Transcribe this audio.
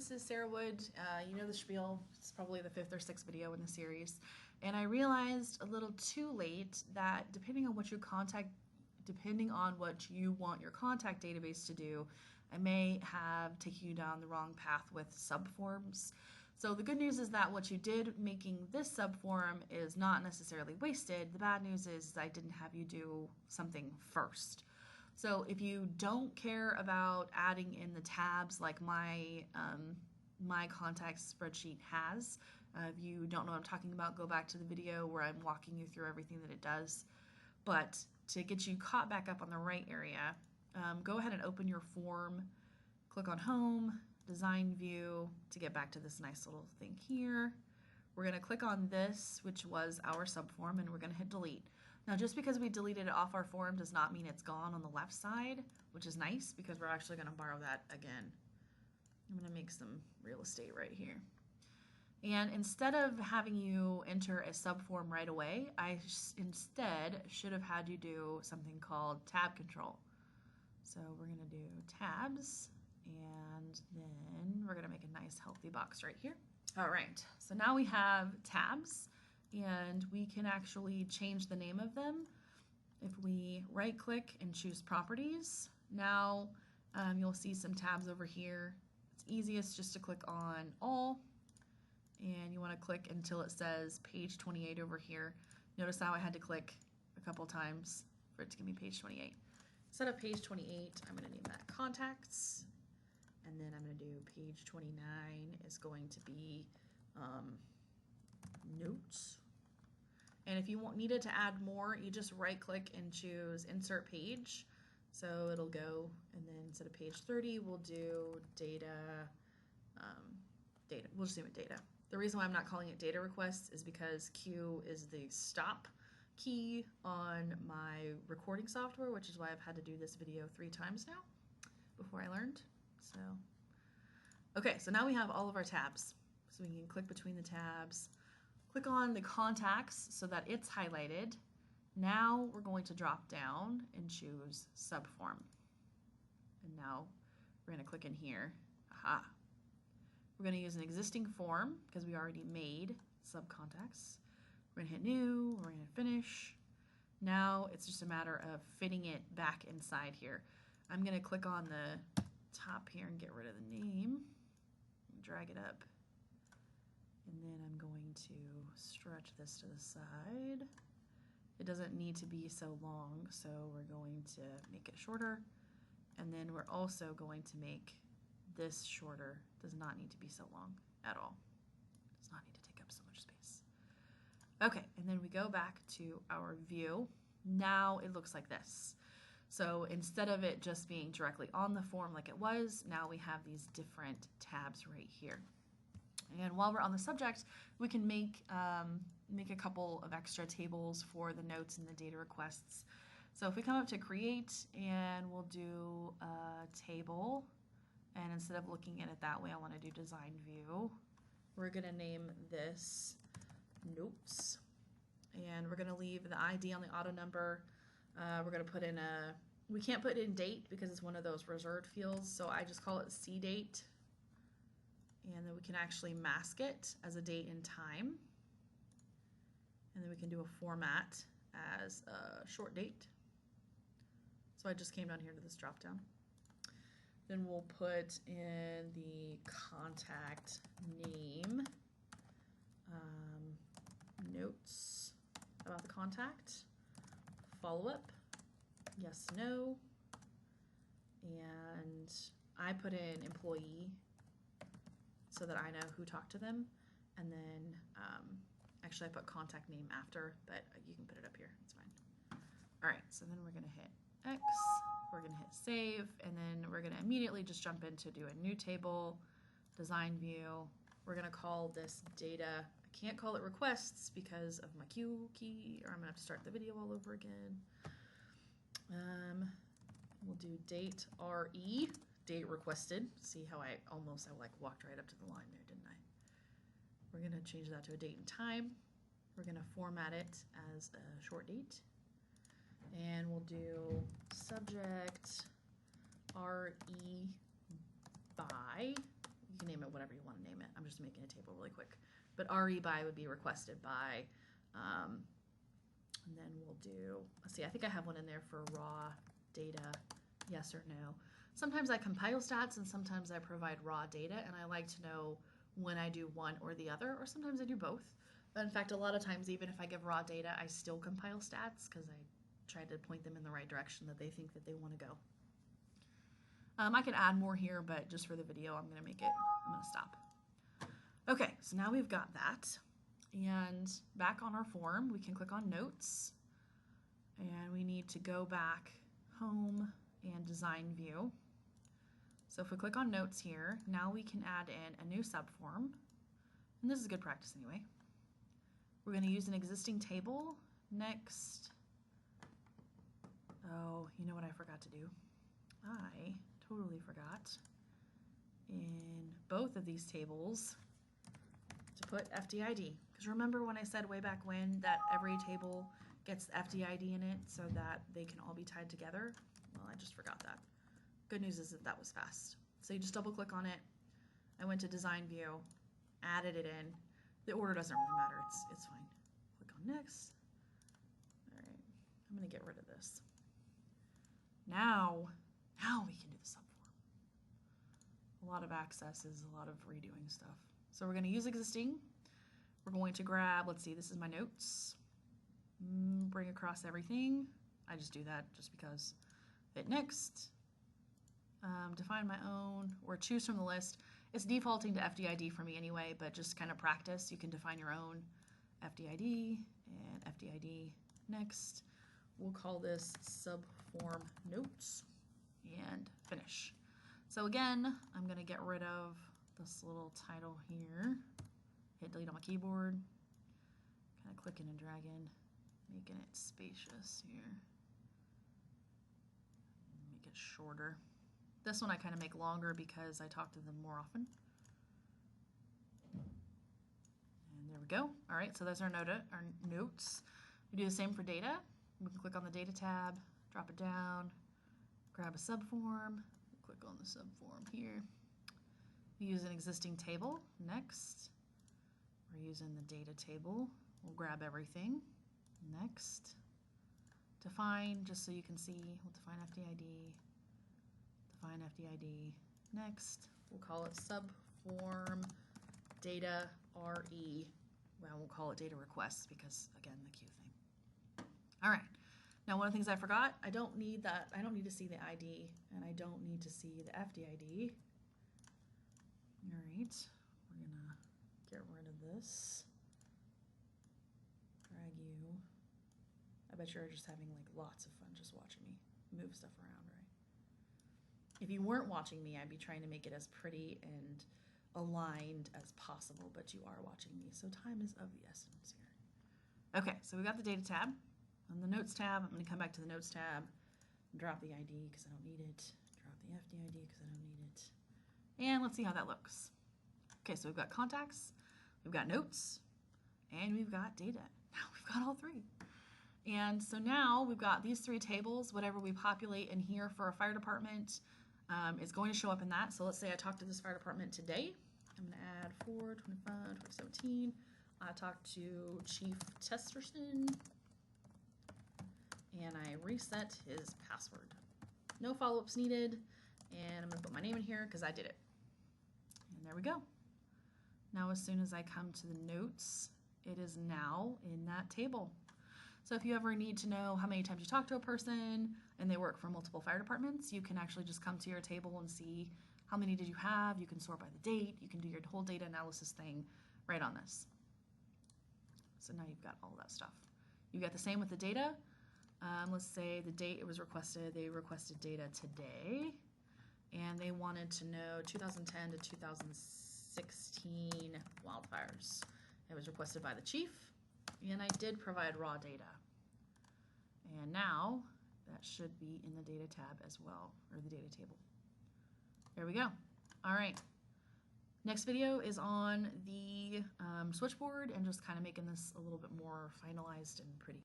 this is Sarah Wood. You know the spiel. It's probably the 5th or 6th video in the series. And I realized a little too late that depending on what you want your contact database to do, I may have taken you down the wrong path with subforms. So the good news is that what you did making this subform is not necessarily wasted. The bad news is I didn't have you do something first. So if you don't care about adding in the tabs like my contact spreadsheet has, if you don't know what I'm talking about, go back to the video where I'm walking you through everything that it does. But to get you caught back up on the right area, go ahead and open your form, click on Home, Design View to get back to this nice little thing here. We're going to click on this, which was our subform, and we're going to hit Delete. Now, just because we deleted it off our form does not mean it's gone on the left side, which is nice because we're actually going to borrow that again. I'm going to make some real estate right here. And instead of having you enter a subform right away, I instead should have had you do something called tab control. So we're going to do tabs, and then we're going to make a nice healthy box right here. All right, so now we have tabs, and we can actually change the name of them. If we right click and choose properties, now you'll see some tabs over here. It's easiest just to click on all, and you want to click until it says page 28 over here. Notice how I had to click a couple times for it to give me page 28. Instead of page 28, I'm going to name that contacts, and then I'm going to do page 29 is going to be notes. And if you needed to add more, you just right click and choose insert page. So it'll go, and then instead of page 30, we'll do data, we'll just name it data. The reason why I'm not calling it data requests is because Q is the stop key on my recording software, which is why I've had to do this video 3 times now before I learned. So, okay, so now we have all of our tabs. So we can click between the tabs. Click on the contacts so that it's highlighted. Now we're going to drop down and choose subform. And now we're going to click in here. Aha. We're going to use an existing form because we already made subcontacts. We're going to hit new, we're going to finish. Now it's just a matter of fitting it back inside here. I'm going to click on the top here and get rid of the name. Drag it up. And then I'm going to stretch this to the side. It doesn't need to be so long, so we're going to make it shorter. And then we're also going to make this shorter. Does not need to be so long at all. Does not need to take up so much space. Okay, and then we go back to our view. Now it looks like this. So instead of it just being directly on the form like it was, now we have these different tabs right here. And while we're on the subject, we can make a couple of extra tables for the notes and the data requests. So if we come up to create, and we'll do a table, and instead of looking at it that way, I want to do design view. We're going to name this notes, and we're going to leave the ID on the auto number. We're going to put in we can't put in date because it's one of those reserved fields, so I just call it C date. And then we can actually mask it as a date and time. And then we can do a format as a short date. So I just came down here to this drop down. Then we'll put in the contact name, notes about the contact, follow up, yes, no, and I put in employee so that I know who talked to them, and then actually I put contact name after, but you can put it up here, it's fine. All right, so then we're gonna hit X, we're gonna hit save, and then we're gonna immediately just jump into do a new table, design view. We're gonna call this data. I can't call it requests because of my Q key, or I'm gonna have to start the video all over again. We'll do date RE, date requested. See how I like walked right up to the line there, didn't I? We're going to change that to a date and time. We're going to format it as a short date. And we'll do subject RE by, you can name it whatever whatever you want to name it. I'm just making a table really quick. But RE by would be requested by, and then we'll do, let's see, I think I have one in there for raw data, yes or no. Sometimes I compile stats and sometimes I provide raw data, and I like to know when I do one or the other, or sometimes I do both. But in fact, a lot of times, even if I give raw data, I still compile stats because I try to point them in the right direction that they think that they want to go. I can add more here, but just for the video, I'm going to stop. Okay, so now we've got that. And back on our form, we can click on Notes. And we need to go back home and Design View. So if we click on Notes here, now we can add in a new subform. And this is good practice anyway. We're going to use an existing table. Next. Oh, you know what I forgot to do? I totally forgot in both of these tables to put FDID. Because remember when I said way back when that every table gets FDID in it so that they can all be tied together? Well, I just forgot that. Good news is that that was fast. So you just double click on it. I went to Design View, added it in. The order doesn't really matter, it's fine. Click on Next. All right, I'm gonna get rid of this. Now we can do the subform. A lot of accesses, a lot of redoing stuff. So we're going to use existing. We're going to grab, let's see, this is my notes. Bring across everything. I just do that just because. Hit Next. Define my own, or choose from the list. It's defaulting to FDID for me anyway, but just kind of practice. You can define your own FDID and FDID. Next. We'll call this subform notes and finish. So again, I'm going to get rid of this little title here. Hit delete on my keyboard. Kind of clicking and dragging, making it spacious here. Make it shorter. This one I kind of make longer because I talk to them more often. And there we go. All right, so those are our notes. We do the same for data. We can click on the Data tab, drop it down, grab a subform, click on the subform here. We use an existing table. Next. We're using the data table. We'll grab everything. Next. Define, just so you can see, we'll define FDID. Define FDID. Next. We'll call it subform data RE. Well, we'll call it data requests because, again, the queue thing. All right. Now, one of the things I forgot, I don't need that. I don't need to see the ID, and I don't need to see the FDID. All right. We're going to get rid of this. Drag you. I bet you're just having like lots of fun just watching me move stuff around, right? If you weren't watching me, I'd be trying to make it as pretty and aligned as possible, but you are watching me, so time is of the essence here. Okay, so we got the data tab. On the notes tab, I'm going to come back to the notes tab, drop the ID because I don't need it, drop the FDID because I don't need it, and let's see how that looks. Okay, so we've got contacts, we've got notes, and we've got data. Now we've got all three. And so now we've got these three tables. Whatever we populate in here for a fire department is going to show up in that. So let's say I talked to this fire department today. I'm going to add 4/25/2017. I talked to Chief Testerson, and I reset his password. No follow-ups needed, and I'm going to put my name in here because I did it. And there we go. Now as soon as I come to the notes, it is now in that table. So if you ever need to know how many times you talk to a person and they work for multiple fire departments, you can actually just come to your table and see how many did you have. You can sort by the date. You can do your whole data analysis thing right on this. So now you've got all that stuff. You got the same with the data. Let's say the date it was requested, they requested data today, and they wanted to know 2010 to 2016 wildfires. It was requested by the chief, and I did provide raw data. And now that should be in the data tab as well, or the data table. There we go. All right. Next video is on the switchboard and just kind of making this a little bit more finalized and pretty.